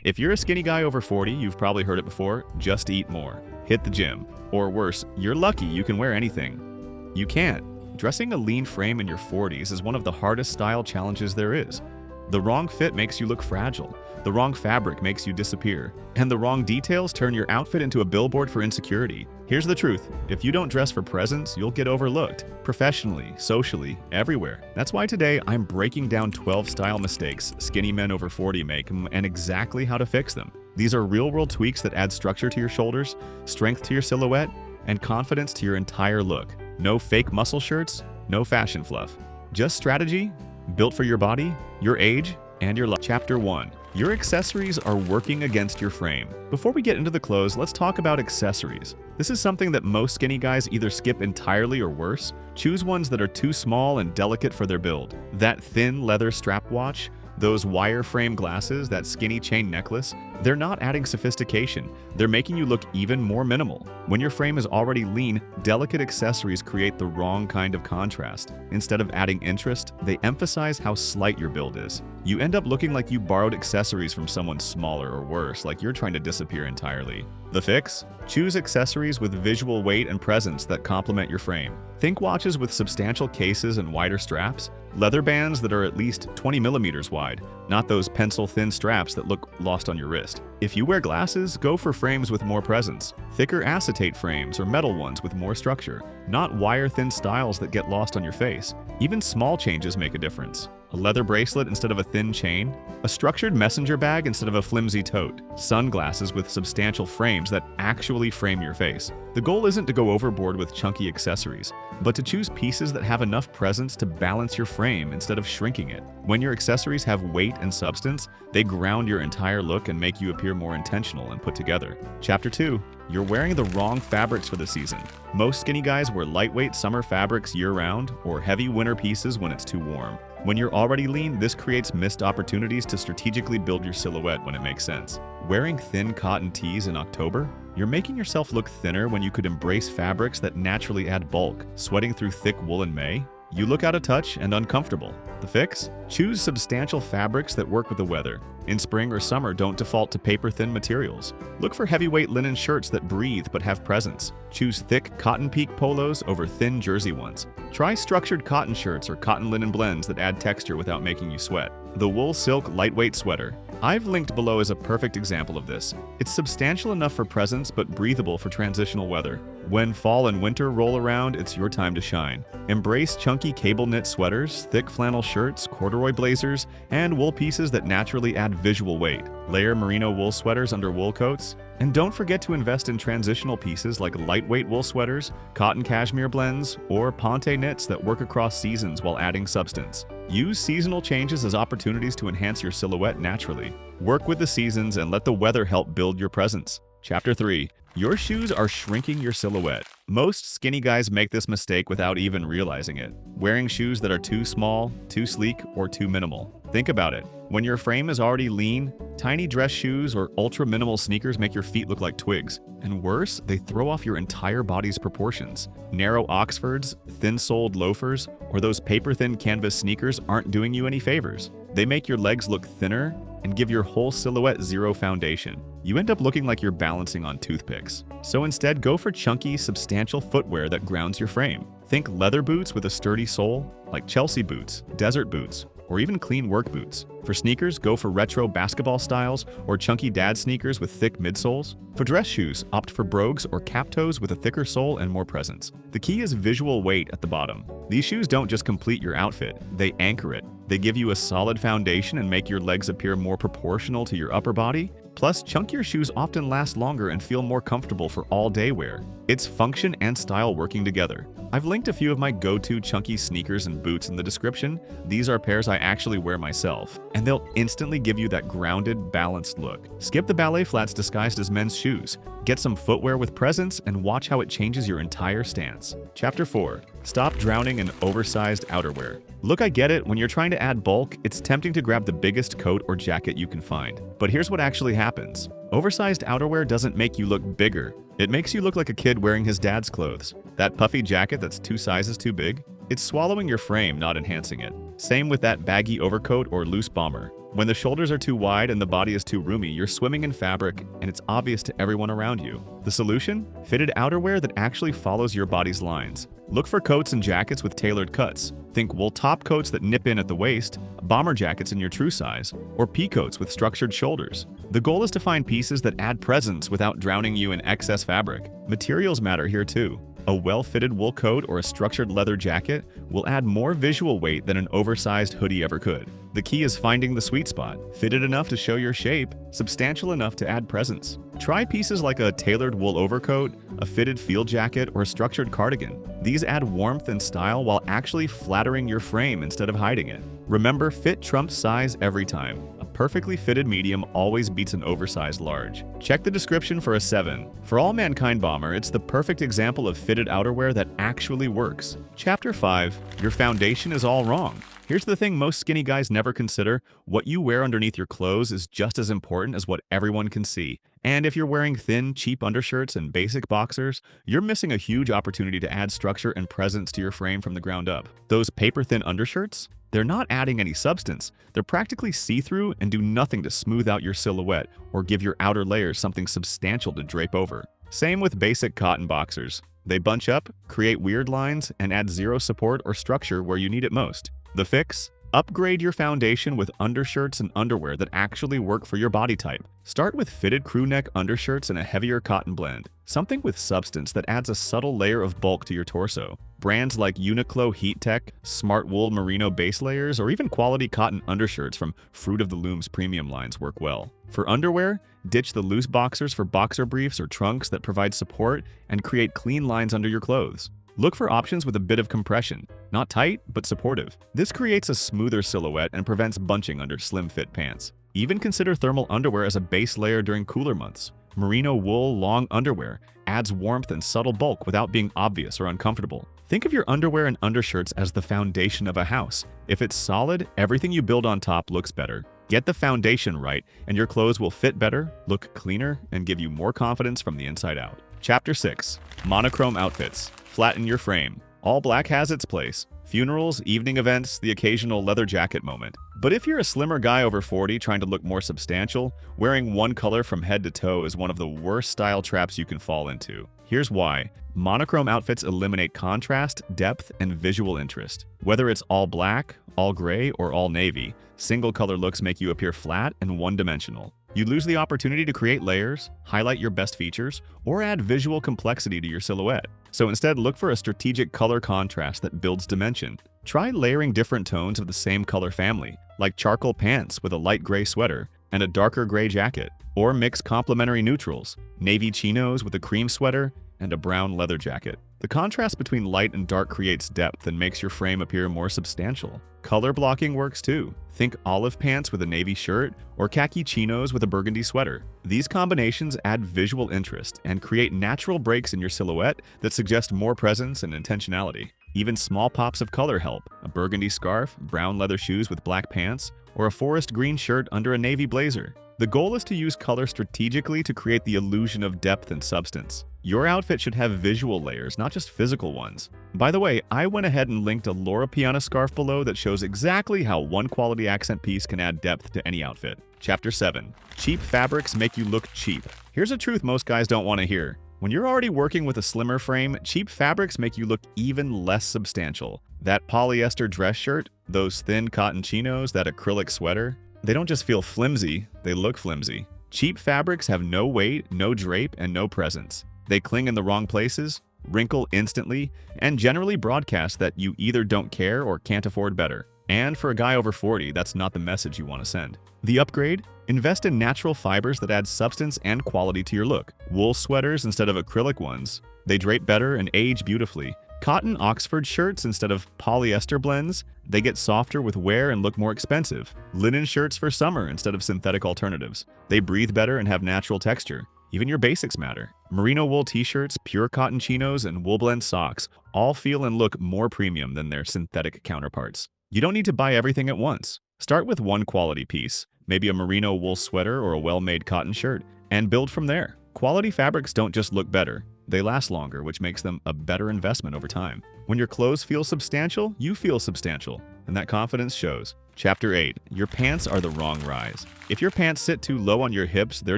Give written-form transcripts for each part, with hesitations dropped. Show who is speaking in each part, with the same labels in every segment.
Speaker 1: If you're a skinny guy over 40, you've probably heard it before, just eat more. Hit the gym. Or worse, you're lucky you can wear anything. You can't. Dressing a lean frame in your 40s is one of the hardest style challenges there is. The wrong fit makes you look fragile, the wrong fabric makes you disappear, and the wrong details turn your outfit into a billboard for insecurity. Here's the truth, if you don't dress for presence, you'll get overlooked, professionally, socially, everywhere. That's why today I'm breaking down 12 style mistakes skinny men over 40 make and exactly how to fix them. These are real-world tweaks that add structure to your shoulders, strength to your silhouette, and confidence to your entire look. No fake muscle shirts, no fashion fluff. Just strategy, built for your body, your age, and your life. Chapter 1. Your accessories are working against your frame. Before we get into the clothes, let's talk about accessories. This is something that most skinny guys either skip entirely or worse. Choose ones that are too small and delicate for their build. That thin leather strap watch, those wireframe glasses, that skinny chain necklace, they're not adding sophistication. They're making you look even more minimal. When your frame is already lean, delicate accessories create the wrong kind of contrast. Instead of adding interest, they emphasize how slight your build is. You end up looking like you borrowed accessories from someone smaller or worse, like you're trying to disappear entirely. The fix? Choose accessories with visual weight and presence that complement your frame. Think watches with substantial cases and wider straps, leather bands that are at least 20 millimeters wide, not those pencil-thin straps that look lost on your wrist. If you wear glasses, go for frames with more presence, thicker acetate frames or metal ones with more structure, not wire-thin styles that get lost on your face. Even small changes make a difference. A leather bracelet instead of a thin chain, a structured messenger bag instead of a flimsy tote, sunglasses with substantial frames that actually frame your face. The goal isn't to go overboard with chunky accessories, but to choose pieces that have enough presence to balance your frame instead of shrinking it. When your accessories have weight and substance, they ground your entire look and make you appear more intentional and put together. Chapter 2. You're wearing the wrong fabrics for the season. Most skinny guys wear lightweight summer fabrics year-round or heavy winter pieces when it's too warm. When you're already lean, this creates missed opportunities to strategically build your silhouette when it makes sense. Wearing thin cotton tees in October? You're making yourself look thinner when you could embrace fabrics that naturally add bulk. Sweating through thick wool in May? You look out of touch and uncomfortable. The fix? Choose substantial fabrics that work with the weather. In spring or summer, don't default to paper-thin materials. Look for heavyweight linen shirts that breathe but have presence. Choose thick cotton peak polos over thin jersey ones. Try structured cotton shirts or cotton linen blends that add texture without making you sweat. The wool silk lightweight sweater I've linked below is a perfect example of this. It's substantial enough for presence but breathable for transitional weather. When fall and winter roll around, it's your time to shine. Embrace chunky cable knit sweaters, thick flannel shirts, corduroy blazers, and wool pieces that naturally add visual weight. Layer merino wool sweaters under wool coats. And don't forget to invest in transitional pieces like lightweight wool sweaters, cotton cashmere blends, or ponte knits that work across seasons while adding substance. Use seasonal changes as opportunities to enhance your silhouette naturally. Work with the seasons and let the weather help build your presence. Chapter 3. Your shoes are shrinking your silhouette. Most skinny guys make this mistake without even realizing it. Wearing shoes that are too small, too sleek, or too minimal. Think about it. When your frame is already lean, tiny dress shoes or ultra-minimal sneakers make your feet look like twigs. And worse, they throw off your entire body's proportions. Narrow Oxfords, thin-soled loafers, or those paper-thin canvas sneakers aren't doing you any favors. They make your legs look thinner and give your whole silhouette zero foundation. You end up looking like you're balancing on toothpicks. So instead, go for chunky, substantial footwear that grounds your frame. Think leather boots with a sturdy sole, like Chelsea boots, desert boots, or even clean work boots. For sneakers, go for retro basketball styles or chunky dad sneakers with thick midsoles. For dress shoes, opt for brogues or cap toes with a thicker sole and more presence. The key is visual weight at the bottom. These shoes don't just complete your outfit, they anchor it. They give you a solid foundation and make your legs appear more proportional to your upper body. Plus, chunkier shoes often last longer and feel more comfortable for all-day wear. It's function and style working together. I've linked a few of my go-to chunky sneakers and boots in the description. These are pairs I actually wear myself, and they'll instantly give you that grounded, balanced look. Skip the ballet flats disguised as men's shoes. Get some footwear with presence and watch how it changes your entire stance. Chapter 4. Stop drowning in oversized outerwear. Look, I get it. When you're trying to add bulk, it's tempting to grab the biggest coat or jacket you can find. But here's what actually happens. Oversized outerwear doesn't make you look bigger. It makes you look like a kid wearing his dad's clothes. That puffy jacket that's 2 sizes too big? It's swallowing your frame, not enhancing it. Same with that baggy overcoat or loose bomber. When the shoulders are too wide and the body is too roomy, you're swimming in fabric and it's obvious to everyone around you. The solution? Fitted outerwear that actually follows your body's lines. Look for coats and jackets with tailored cuts. Think wool top coats that nip in at the waist, bomber jackets in your true size, or pea coats with structured shoulders. The goal is to find pieces that add presence without drowning you in excess fabric. Materials matter here too. A well-fitted wool coat or a structured leather jacket will add more visual weight than an oversized hoodie ever could. The key is finding the sweet spot, fitted enough to show your shape, substantial enough to add presence. Try pieces like a tailored wool overcoat, a fitted field jacket, or a structured cardigan. These add warmth and style while actually flattering your frame instead of hiding it. Remember, fit trumps size every time. A perfectly fitted medium always beats an oversized large. Check the description for a 7. For All Mankind Bomber, it's the perfect example of fitted outerwear that actually works. Chapter 5. Your foundation is all wrong. Here's the thing most skinny guys never consider. What you wear underneath your clothes is just as important as what everyone can see. And if you're wearing thin, cheap undershirts and basic boxers, you're missing a huge opportunity to add structure and presence to your frame from the ground up. Those paper-thin undershirts? They're not adding any substance. They're practically see-through and do nothing to smooth out your silhouette or give your outer layers something substantial to drape over. Same with basic cotton boxers. They bunch up, create weird lines, and add zero support or structure where you need it most. The fix? Upgrade your foundation with undershirts and underwear that actually work for your body type. Start with fitted crew neck undershirts and a heavier cotton blend. Something with substance that adds a subtle layer of bulk to your torso. Brands like Uniqlo Heat Tech, Smart Wool Merino base layers, or even quality cotton undershirts from Fruit of the Loom's premium lines work well. For underwear, ditch the loose boxers for boxer briefs or trunks that provide support and create clean lines under your clothes. Look for options with a bit of compression, not tight, but supportive. This creates a smoother silhouette and prevents bunching under slim-fit pants. Even consider thermal underwear as a base layer during cooler months. Merino wool long underwear adds warmth and subtle bulk without being obvious or uncomfortable. Think of your underwear and undershirts as the foundation of a house. If it's solid, everything you build on top looks better. Get the foundation right, and your clothes will fit better, look cleaner, and give you more confidence from the inside out. Chapter 6. Monochrome Outfits. Flatten your frame. All black has its place. Funerals, evening events, the occasional leather jacket moment. But if you're a slimmer guy over 40 trying to look more substantial, wearing one color from head to toe is one of the worst style traps you can fall into. Here's why. Monochrome outfits eliminate contrast, depth, and visual interest. Whether it's all black, all gray, or all navy, single color looks make you appear flat and one-dimensional. You lose the opportunity to create layers, highlight your best features, or add visual complexity to your silhouette. So instead, look for a strategic color contrast that builds dimension. Try layering different tones of the same color family, like charcoal pants with a light gray sweater and a darker gray jacket, or mix complementary neutrals, navy chinos with a cream sweater and a brown leather jacket. The contrast between light and dark creates depth and makes your frame appear more substantial. Color blocking works too. Think olive pants with a navy shirt or khaki chinos with a burgundy sweater. These combinations add visual interest and create natural breaks in your silhouette that suggest more presence and intentionality. Even small pops of color help. A burgundy scarf, brown leather shoes with black pants, or a forest green shirt under a navy blazer. The goal is to use color strategically to create the illusion of depth and substance. Your outfit should have visual layers, not just physical ones. By the way, I went ahead and linked a Laura Piana scarf below that shows exactly how one quality accent piece can add depth to any outfit. Chapter 7. Cheap fabrics make you look cheap. Here's a truth most guys don't want to hear. When you're already working with a slimmer frame, cheap fabrics make you look even less substantial. That polyester dress shirt, those thin cotton chinos, that acrylic sweater, they don't just feel flimsy, they look flimsy. Cheap fabrics have no weight, no drape, and no presence. They cling in the wrong places, wrinkle instantly, and generally broadcast that you either don't care or can't afford better. And for a guy over 40, that's not the message you want to send. The upgrade? Invest in natural fibers that add substance and quality to your look. Wool sweaters instead of acrylic ones. They drape better and age beautifully. Cotton Oxford shirts instead of polyester blends. They get softer with wear and look more expensive. Linen shirts for summer instead of synthetic alternatives. They breathe better and have natural texture. Even your basics matter. Merino wool t-shirts, pure cotton chinos, and wool blend socks all feel and look more premium than their synthetic counterparts. You don't need to buy everything at once. Start with one quality piece, maybe a merino wool sweater or a well-made cotton shirt, and build from there. Quality fabrics don't just look better, they last longer, which makes them a better investment over time. When your clothes feel substantial, you feel substantial, and that confidence shows. Chapter 8. Your pants are the wrong rise. If your pants sit too low on your hips, they're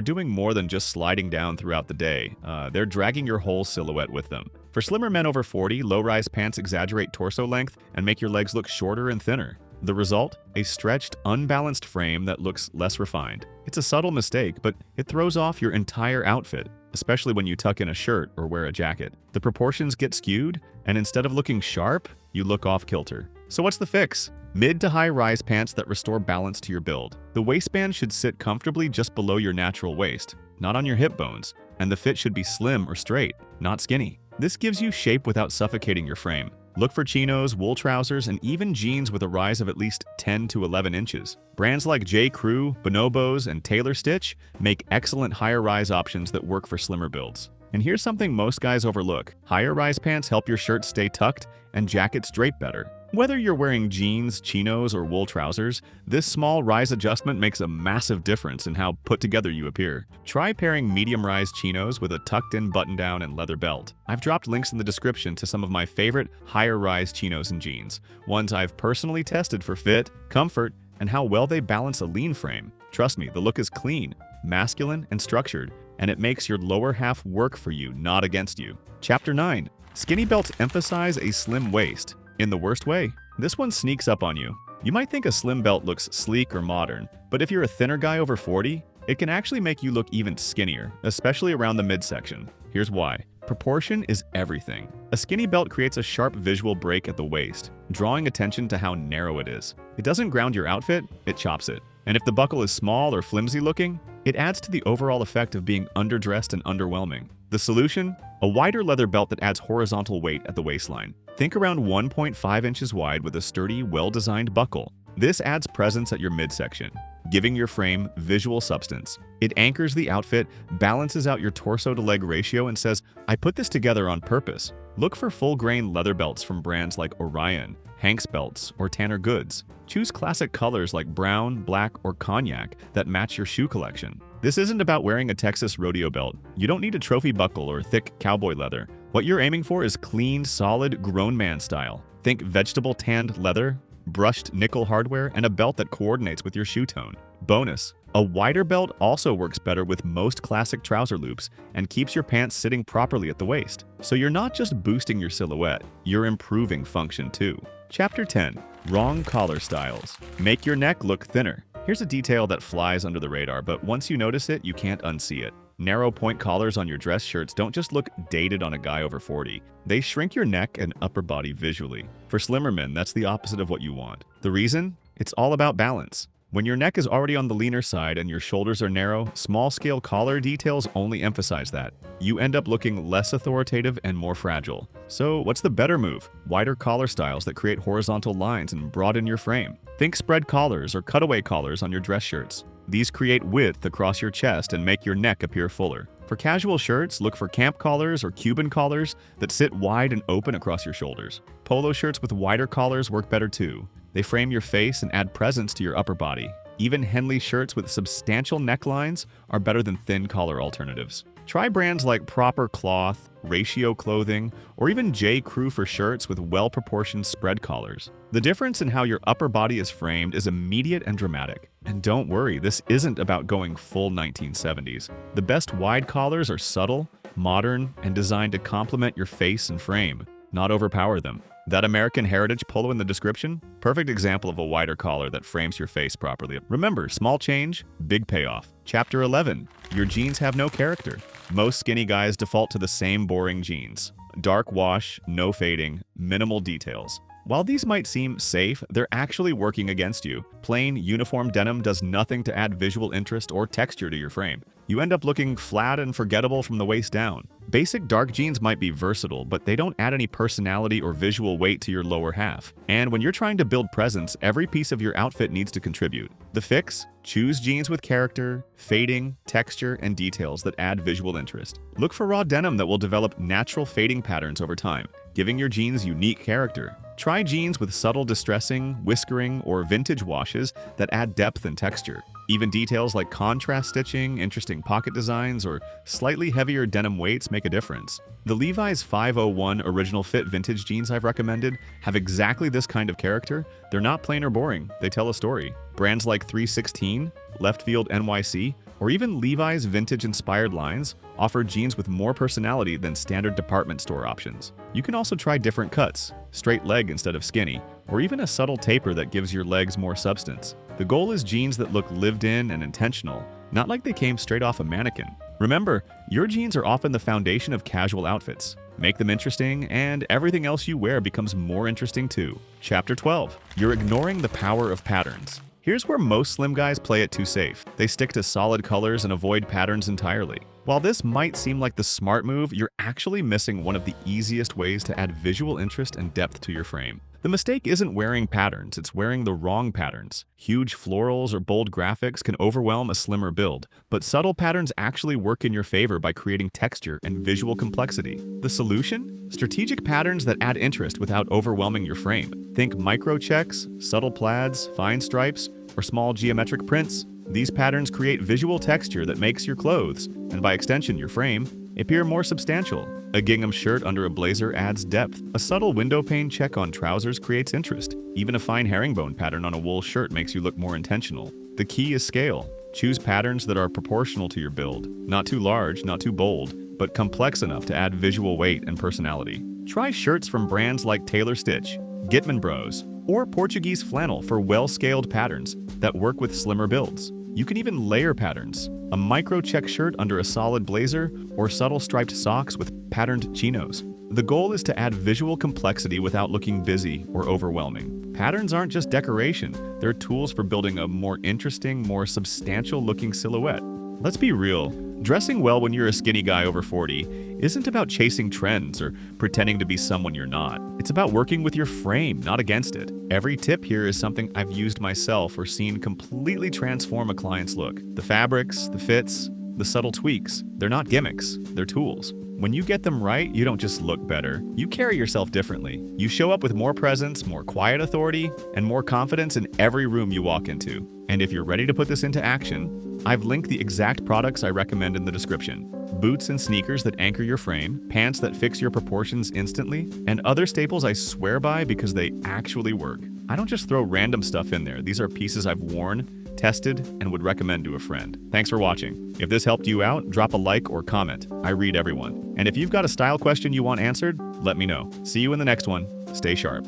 Speaker 1: doing more than just sliding down throughout the day. They're dragging your whole silhouette with them. For slimmer men over 40, low-rise pants exaggerate torso length and make your legs look shorter and thinner. The result? A stretched, unbalanced frame that looks less refined. It's a subtle mistake, but it throws off your entire outfit, especially when you tuck in a shirt or wear a jacket. The proportions get skewed, and instead of looking sharp, you look off-kilter. So what's the fix? Mid to high rise pants that restore balance to your build. The waistband should sit comfortably just below your natural waist, not on your hip bones, and the fit should be slim or straight, not skinny. This gives you shape without suffocating your frame. Look for chinos, wool trousers, and even jeans with a rise of at least 10 to 11 inches. Brands like J. Crew, Bonobos, and Taylor Stitch make excellent higher rise options that work for slimmer builds. And here's something most guys overlook. Higher rise pants help your shirts stay tucked and jackets drape better. Whether you're wearing jeans, chinos, or wool trousers, this small rise adjustment makes a massive difference in how put together you appear. Try pairing medium-rise chinos with a tucked-in button-down and leather belt. I've dropped links in the description to some of my favorite higher-rise chinos and jeans, ones I've personally tested for fit, comfort, and how well they balance a lean frame. Trust me, the look is clean, masculine, and structured, and it makes your lower half work for you, not against you. Chapter 9. Skinny belts emphasize a slim waist. In the worst way. This one sneaks up on you. You might think a slim belt looks sleek or modern, but if you're a thinner guy over 40, it can actually make you look even skinnier, especially around the midsection. Here's why. Proportion is everything. A skinny belt creates a sharp visual break at the waist, drawing attention to how narrow it is. It doesn't ground your outfit, it chops it. And if the buckle is small or flimsy looking, it adds to the overall effect of being underdressed and underwhelming. The solution? A wider leather belt that adds horizontal weight at the waistline. Think around 1.5 inches wide with a sturdy, well-designed buckle. This adds presence at your midsection, giving your frame visual substance. It anchors the outfit, balances out your torso-to-leg ratio, and says, I put this together on purpose. Look for full-grain leather belts from brands like Orion, Hanks Belts, or Tanner Goods. Choose classic colors like brown, black, or cognac that match your shoe collection. This isn't about wearing a Texas rodeo belt. You don't need a trophy buckle or thick cowboy leather. What you're aiming for is clean, solid, grown man style. Think vegetable tanned leather, brushed nickel hardware, and a belt that coordinates with your shoe tone. Bonus: a wider belt also works better with most classic trouser loops and keeps your pants sitting properly at the waist. So you're not just boosting your silhouette, you're improving function too. Chapter 10. Wrong collar styles. Make your neck look thinner. Here's a detail that flies under the radar, but once you notice it, you can't unsee it. Narrow point collars on your dress shirts don't just look dated on a guy over 40. They shrink your neck and upper body visually. For slimmer men, that's the opposite of what you want. The reason? It's all about balance. When your neck is already on the leaner side and your shoulders are narrow, small-scale collar details only emphasize that. You end up looking less authoritative and more fragile. So what's the better move? Wider collar styles that create horizontal lines and broaden your frame. Think spread collars or cutaway collars on your dress shirts. These create width across your chest and make your neck appear fuller. For casual shirts, look for camp collars or Cuban collars that sit wide and open across your shoulders. Polo shirts with wider collars work better too. They frame your face and add presence to your upper body. Even Henley shirts with substantial necklines are better than thin collar alternatives. Try brands like Proper Cloth, Ratio Clothing, or even J. Crew for shirts with well-proportioned spread collars. The difference in how your upper body is framed is immediate and dramatic. And don't worry, this isn't about going full 1970s. The best wide collars are subtle, modern, and designed to complement your face and frame, not overpower them. That American Heritage polo in the description? Perfect example of a wider collar that frames your face properly. Remember, small change, big payoff. Chapter 11. Your jeans have no character. Most skinny guys default to the same boring jeans. Dark wash, no fading, minimal details. While these might seem safe, they're actually working against you. Plain, uniform denim does nothing to add visual interest or texture to your frame. You end up looking flat and forgettable from the waist down. Basic dark jeans might be versatile, but they don't add any personality or visual weight to your lower half. And when you're trying to build presence, every piece of your outfit needs to contribute. The fix? Choose jeans with character, fading, texture, and details that add visual interest. Look for raw denim that will develop natural fading patterns over time, giving your jeans unique character. Try jeans with subtle distressing, whiskering, or vintage washes that add depth and texture. Even details like contrast stitching, interesting pocket designs, or slightly heavier denim weights make a difference. The Levi's 501 Original Fit vintage jeans I've recommended have exactly this kind of character. They're not plain or boring, they tell a story. Brands like 316, Left Field NYC, or even Levi's vintage-inspired lines offer jeans with more personality than standard department store options. You can also try different cuts, straight leg instead of skinny, or even a subtle taper that gives your legs more substance. The goal is jeans that look lived in and intentional, not like they came straight off a mannequin. Remember, your jeans are often the foundation of casual outfits. Make them interesting, and everything else you wear becomes more interesting too. Chapter 12. You're ignoring the power of patterns. Here's where most slim guys play it too safe. They stick to solid colors and avoid patterns entirely. While this might seem like the smart move, you're actually missing one of the easiest ways to add visual interest and depth to your frame. The mistake isn't wearing patterns, it's wearing the wrong patterns. Huge florals or bold graphics can overwhelm a slimmer build, but subtle patterns actually work in your favor by creating texture and visual complexity. The solution? Strategic patterns that add interest without overwhelming your frame. Think micro checks, subtle plaids, fine stripes, or small geometric prints. These patterns create visual texture that makes your clothes, and by extension your frame, appear more substantial. A gingham shirt under a blazer adds depth. A subtle window pane check on trousers creates interest. Even a fine herringbone pattern on a wool shirt makes you look more intentional. The key is scale. Choose patterns that are proportional to your build. Not too large, not too bold, but complex enough to add visual weight and personality. Try shirts from brands like Tailor Stitch, Gitman Bros, or Portuguese flannel for well-scaled patterns that work with slimmer builds. You can even layer patterns. A micro-check shirt under a solid blazer, or subtle striped socks with patterned chinos. The goal is to add visual complexity without looking busy or overwhelming. Patterns aren't just decoration, they're tools for building a more interesting, more substantial-looking silhouette. Let's be real, dressing well when you're a skinny guy over 40 isn't about chasing trends or pretending to be someone you're not. It's about working with your frame, not against it. Every tip here is something I've used myself or seen completely transform a client's look. The fabrics, the fits, the subtle tweaks, they're not gimmicks, they're tools. When you get them right, you don't just look better, you carry yourself differently. You show up with more presence, more quiet authority, and more confidence in every room you walk into. And if you're ready to put this into action, I've linked the exact products I recommend in the description. Boots and sneakers that anchor your frame, pants that fix your proportions instantly, and other staples I swear by because they actually work. I don't just throw random stuff in there. These are pieces I've worn, tested, and would recommend to a friend. Thanks for watching. If this helped you out, drop a like or comment. I read everyone. And if you've got a style question you want answered, let me know. See you in the next one. Stay sharp.